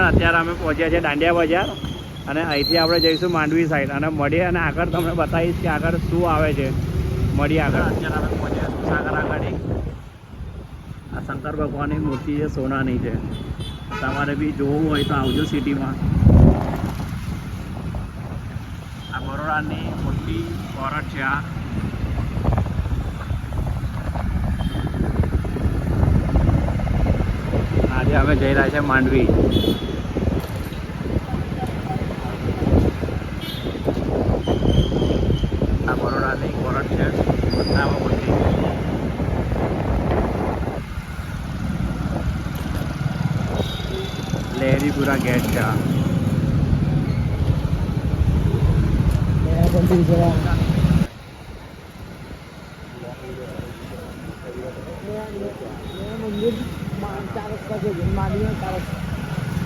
અત્યારે અમે પહોંચ્યા છીએ દાંડિયા બજાર અને અહીંથી આપણે જઈશું માંડવી સાઈડ અને મળીએ અને આગળ તમને બતાવીશ કે આગળ શું આવે છે. મળીએ આગળ. અત્યારે અમે પહોંચ્યા સાગર આગળ. આ શંકર ભગવાનની મૂર્તિ છે, સોનાની છે. તમારે બી જોવું હોય તો આવજો સિટીમાં. આ બરોડાની મોટી કોરટ છે. આજે અમે જઈ રહ્યા છીએ માંડવી. આ બરોડાની કોરટ છે, બધામાં મોટી. લહેરીપુરા ગેટ છે.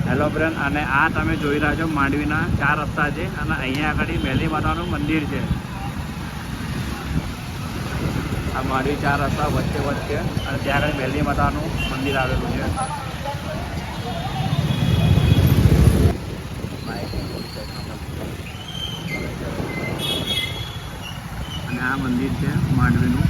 હેલો ફ્રેન્ડ, અને આ તમે જોઈ રહ્યા છો માંડવીના 4 રસ્તા છે અને અહીંયા આગળ મેલી માતાનું મંદિર છે. આ માંડવી 4 રસ્તા વચ્ચે વચ્ચે અને ત્યાં આગળ મેલી માતાનું મંદિર આવેલું છે. અને આ મંદિર છે માંડવીનું.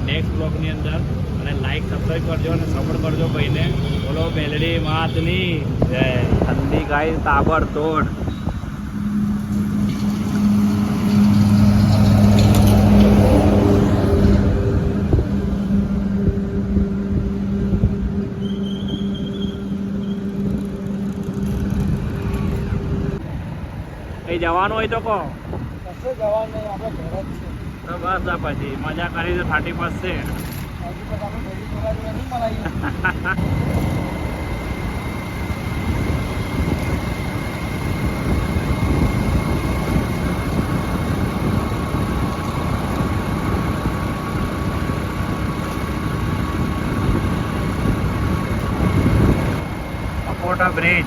નેક્સ્ટ બ્લોગની અંદર અને લાઈક સબસ્ક્રાઈબ કરજો અને સપોર્ટ કરજો ભાઈને. બોલો મેલડી માતની જય. ઠંડી ગાય તાબડતોડ. કઈ જવાનું હોય તો કહો. જવાનું નહીં, આપણે ઘર જ છે. તો બસ આ પછી મજા કરી તો 31 છે. Akota bridge,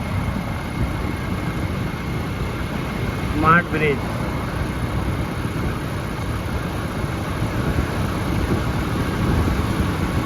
smart bridge.